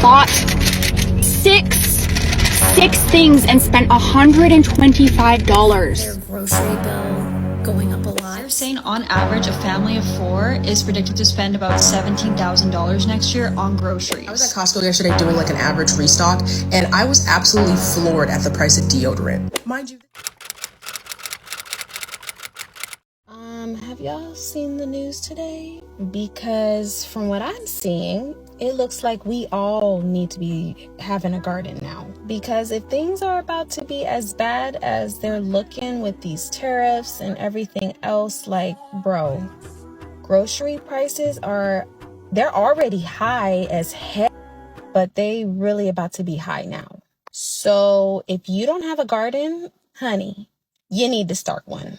bought six things and spent $125. Their grocery bill going up a lot. They're saying on average a family of 4 is predicted to spend about $17,000 next year on groceries. I was at Costco yesterday doing like an average restock, and I was absolutely floored at the price of deodorant. Mind you. Have y'all seen the news today? Because from what I'm seeing, it looks like we all need to be having a garden now. Because if things are about to be as bad as they're looking with these tariffs and everything else, like, bro, grocery prices they're already high as heck, but they really about to be high now. So if you don't have a garden, honey, you need to start one.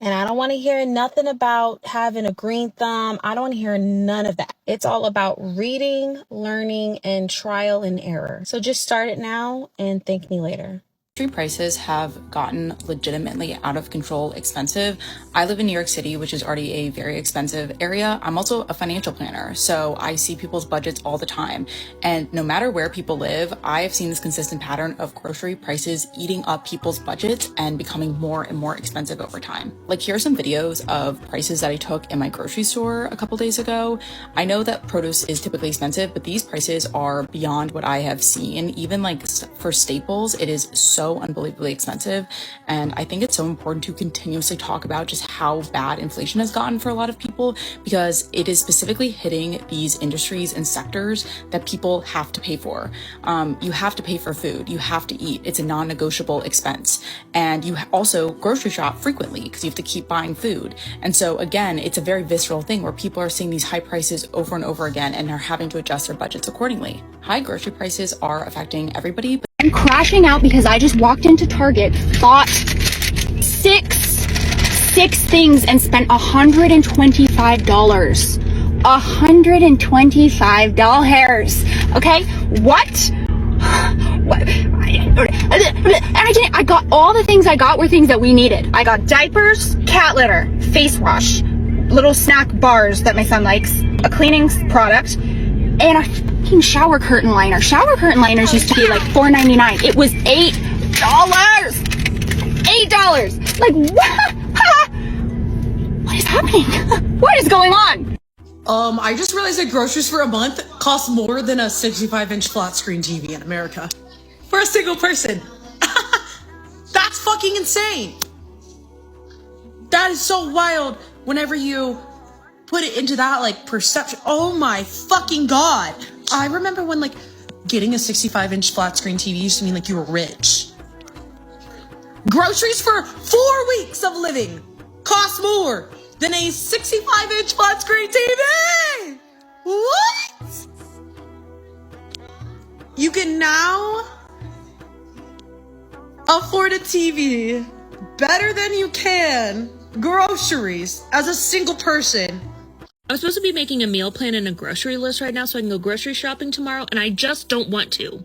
And I don't want to hear nothing about having a green thumb. I don't want to hear none of that. It's all about reading, learning, and trial and error. So just start it now and thank me later. Grocery prices have gotten legitimately out of control expensive. I live in New York City, which is already a very expensive area. I'm also a financial planner, so I see people's budgets all the time. And no matter where people live, I have seen this consistent pattern of grocery prices eating up people's budgets and becoming more and more expensive over time. Like, here are some videos of prices that I took in my grocery store a couple days ago. I know that produce is typically expensive, but these prices are beyond what I have seen. Even like for staples, it is so unbelievably expensive. And I think it's so important to continuously talk about just how bad inflation has gotten for a lot of people, because it is specifically hitting these industries and sectors that people have to pay for. You have to pay for food. You have to eat. It's a non-negotiable expense. And you also grocery shop frequently because you have to keep buying food. And so again, it's a very visceral thing where people are seeing these high prices over and over again and are having to adjust their budgets accordingly. High grocery prices are affecting everybody. I'm crashing out because I just walked into Target, bought six things and spent $125. $125. Okay? What? And I got all the things I got were things that we needed. I got diapers, cat litter, face wash, little snack bars that my son likes, a cleaning product, and a fucking shower curtain liner. Shower curtain liners used to be like $4.99. It was $8. $8. Like, what? What is happening? What is going on? I just realized that groceries for a month cost more than a 65-inch flat screen TV in America. For a single person. That's fucking insane. That is so wild whenever you put it into that, like, perception. Oh my fucking God. I remember when, like, getting a 65-inch flat screen TV used to mean, like, you were rich. Groceries for 4 weeks of living cost more than a 65-inch flat screen TV. What? You can now afford a TV better than you can groceries as a single person. I'm supposed to be making a meal plan and a grocery list right now so I can go grocery shopping tomorrow, and I just don't want to.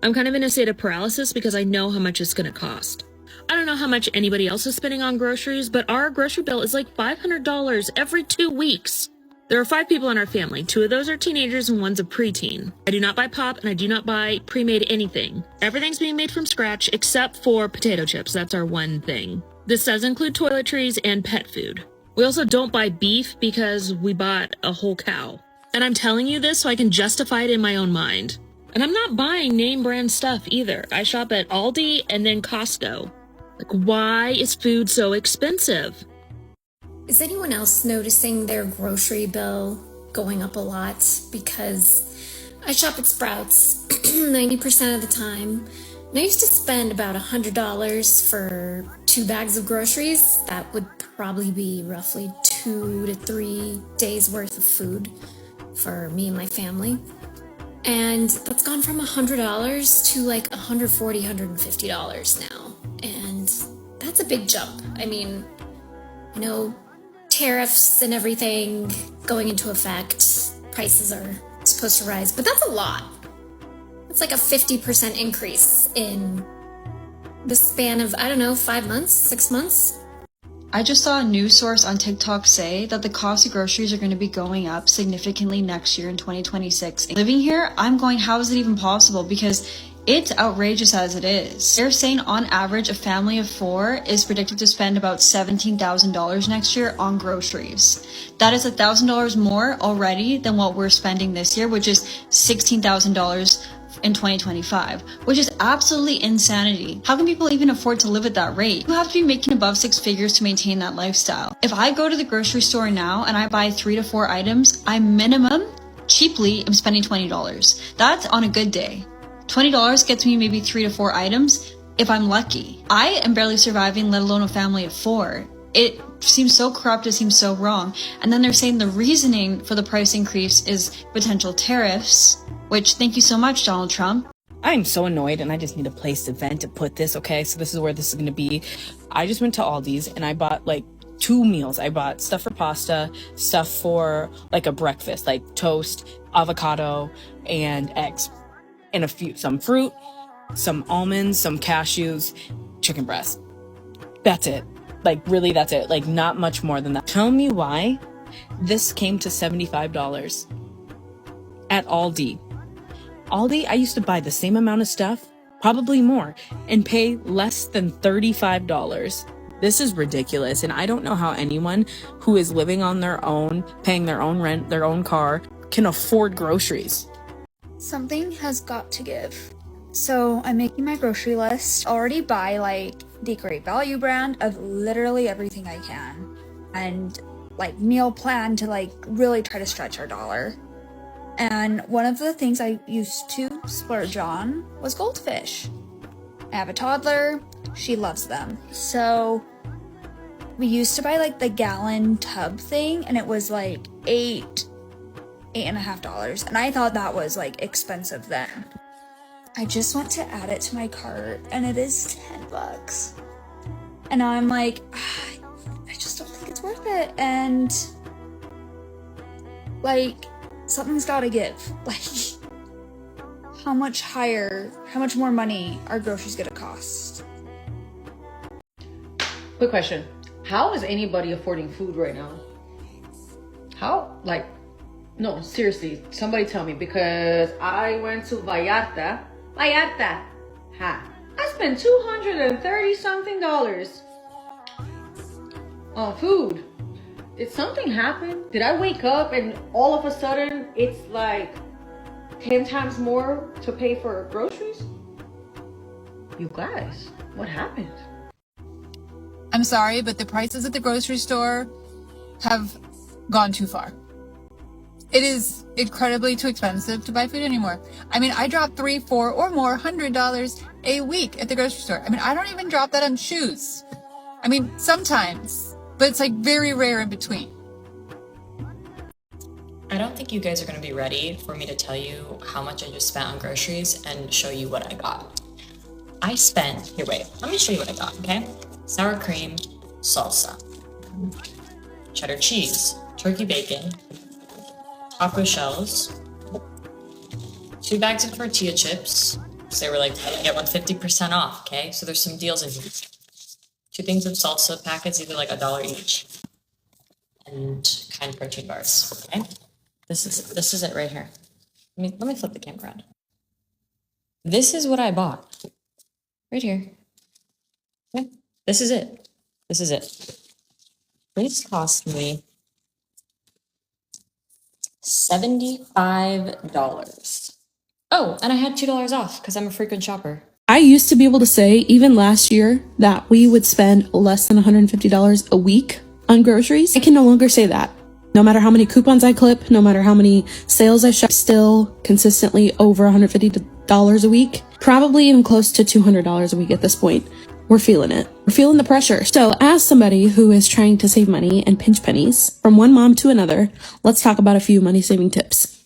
I'm kind of in a state of paralysis because I know how much it's going to cost. I don't know how much anybody else is spending on groceries, but our grocery bill is like $500 every 2 weeks. There are 5 people in our family. 2 of those are teenagers and 1's a preteen. I do not buy pop and I do not buy pre-made anything. Everything's being made from scratch except for potato chips. That's our one thing. This does include toiletries and pet food. We also don't buy beef because we bought a whole cow. And I'm telling you this so I can justify it in my own mind. And I'm not buying name brand stuff either. I shop at Aldi and then Costco. Like, why is food so expensive? Is anyone else noticing their grocery bill going up a lot? Because I shop at Sprouts 90% of the time. And I used to spend about $100 for 2 bags of groceries. That would probably be roughly 2 to 3 days worth of food for me and my family. And that's gone from $100 to like $140, $150 now. And that's a big jump. I mean, you know, tariffs and everything going into effect, prices are supposed to rise, but that's a lot. It's like a 50% increase in the span of, I don't know, 5 months, 6 months. I just saw a news source on TikTok say that the cost of groceries are going to be going up significantly next year in 2026. Living here, I'm going, how is it even possible? Because it's outrageous as it is. They're saying on average, a family of 4 is predicted to spend about $17,000 next year on groceries. That is $1,000 more already than what we're spending this year, which is $16,000 in 2025, which is absolutely insanity. How can people even afford to live at that rate? You have to be making above 6 figures to maintain that lifestyle. If I go to the grocery store now and I buy 3 to 4 items, I minimum, cheaply, am spending $20. That's on a good day. $20 gets me maybe 3 to 4 items if I'm lucky. I am barely surviving, let alone a family of 4. It seems so corrupt, it seems so wrong. And then they're saying the reasoning for the price increase is potential tariffs, which, thank you so much, Donald Trump. I'm so annoyed and I just need a place to vent to put this, okay? So this is where this is gonna be. I just went to Aldi's and I bought like 2 meals. I bought stuff for pasta, stuff for like a breakfast, like toast, avocado, and eggs. And some fruit, some almonds, some cashews, chicken breast. That's it. Like, really, that's it. Like, not much more than that. Tell me why this came to $75 at Aldi. Aldi, I used to buy the same amount of stuff, probably more, and pay less than $35. This is ridiculous, and I don't know how anyone who is living on their own, paying their own rent, their own car, can afford groceries. Something has got to give. So I'm making my grocery list. Already buy like the Great Value brand of literally everything I can. And like meal plan to like really try to stretch our dollar. And one of the things I used to splurge on was goldfish. I have a toddler. She loves them. So we used to buy like the gallon tub thing and it was like $8.50, and I thought that was like expensive then. I just went to add it to my cart and it is $10. And now I'm like, I just don't think it's worth it. And like, something's gotta give. Like, how much more money are groceries gonna cost? Quick question. How is anybody affording food right now? How? Like, no, seriously, somebody tell me, because I went to Vallarta. Ha. I spent $230 something on food. Did something happen? Did I wake up and all of a sudden it's like 10 times more to pay for groceries? You guys, what happened? I'm sorry, but the prices at the grocery store have gone too far. It is incredibly too expensive to buy food anymore. I mean, I drop $300, $400, or more $100 a week at the grocery store. I mean, I don't even drop that on shoes. I mean, sometimes, but it's like very rare in between. I don't think you guys are going to be ready for me to tell you how much I just spent on groceries and show you what I got. Here, wait, let me show you what I got, okay? Sour cream, salsa, cheddar cheese, turkey bacon, taco shells, 2 bags of tortilla chips. So they were like, get 150% off, okay? So there's some deals in here. 2 things of salsa packets, either like $1 each. And kind protein bars, okay? This is it right here. Let me flip the camera around. This is what I bought. Right here. Okay? This is it. This cost me $75. Oh, and I had $2 off because I'm a frequent shopper. I used to be able to say, even last year, that we would spend less than $150 a week on groceries. I can no longer say that. No matter how many coupons I clip, no matter how many sales I shop, still consistently over $150 a week. Probably even close to $200 a week at this point. We're feeling it. We're feeling the pressure. So as somebody who is trying to save money and pinch pennies from one mom to another, let's talk about a few money saving tips.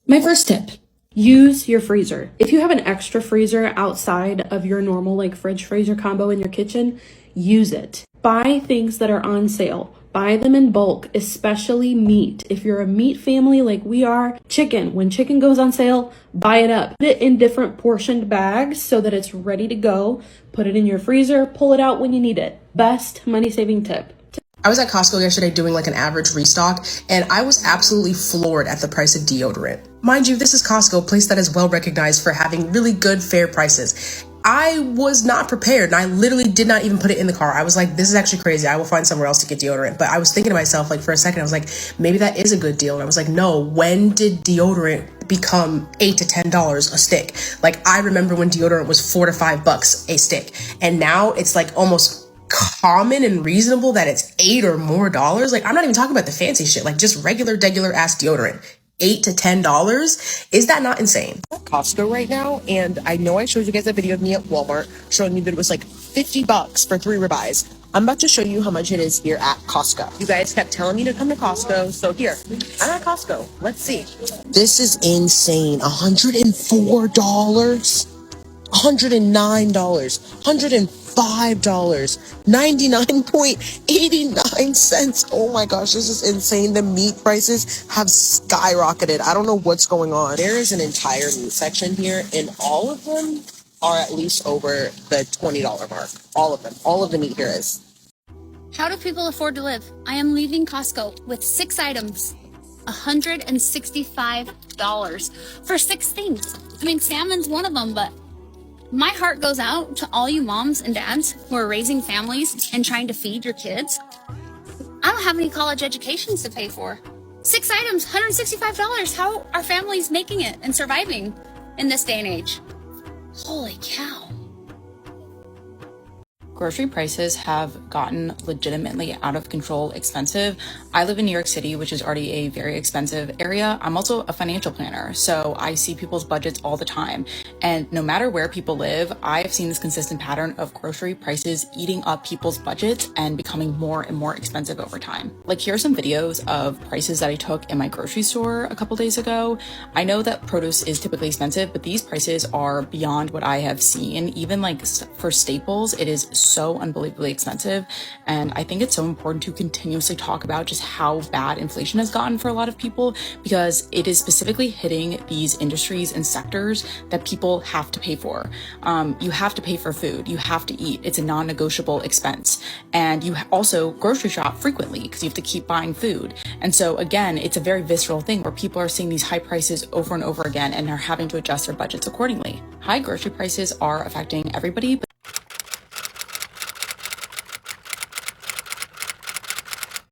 My first tip, use your freezer. If you have an extra freezer outside of your normal like fridge freezer combo in your kitchen, use it. Buy things that are on sale. Buy them in bulk, especially meat. If you're a meat family like we are, chicken. When chicken goes on sale, buy it up. Put it in different portioned bags so that it's ready to go. Put it in your freezer, pull it out when you need it. Best money-saving tip. I was at Costco yesterday doing like an average restock, and I was absolutely floored at the price of deodorant. Mind you, this is Costco, a place that is well recognized for having really good, fair prices. I was not prepared, and I literally did not even put it in the car. I was like, this is actually crazy. I will find somewhere else to get deodorant. But I was thinking to myself, like for a second, I was like, maybe that is a good deal. And I was like, no, when did deodorant become $8 to $10 a stick? Like I remember when deodorant was $4 to $5 a stick. And now it's like almost common and reasonable that it's $8 or more. Like I'm not even talking about the fancy shit, like just regular ass deodorant. $8 to $10. Is that not insane? Costco right now, and I know I showed you guys a video of me at Walmart showing you that it was like $50 for 3 ribeyes. I'm about to show you how much it is here at Costco. You guys kept telling me to come to Costco, so here, I'm at Costco. Let's see. This is insane. $104, $109, $105, 99.89 cents. Oh my gosh, this is insane. The meat prices have skyrocketed. I don't know what's going on. There is an entire meat section here, and all of them are at least over the $20 mark. All of them. All of the meat here is. How do people afford to live? I am leaving Costco with 6 items. $165 for 6 things. I mean, salmon's one of them, but my heart goes out to all you moms and dads who are raising families and trying to feed your kids. I don't have any college educations to pay for. 6 items, $165. How are families making it and surviving in this day and age? Holy cow. Grocery prices have gotten legitimately out of control expensive. I live in New York City, which is already a very expensive area. I'm also a financial planner, so I see people's budgets all the time. And no matter where people live, I've seen this consistent pattern of grocery prices eating up people's budgets and becoming more and more expensive over time. Like here are some videos of prices that I took in my grocery store a couple days ago. I know that produce is typically expensive, but these prices are beyond what I have seen. Even like for staples, it is so unbelievably expensive. And I think it's so important to continuously talk about just how bad inflation has gotten for a lot of people, because it is specifically hitting these industries and sectors that people have to pay for. You have to pay for food. You have to eat. It's a non-negotiable expense. And you also grocery shop frequently because you have to keep buying food. And so again, it's a very visceral thing where people are seeing these high prices over and over again and are having to adjust their budgets accordingly. High grocery prices are affecting everybody, but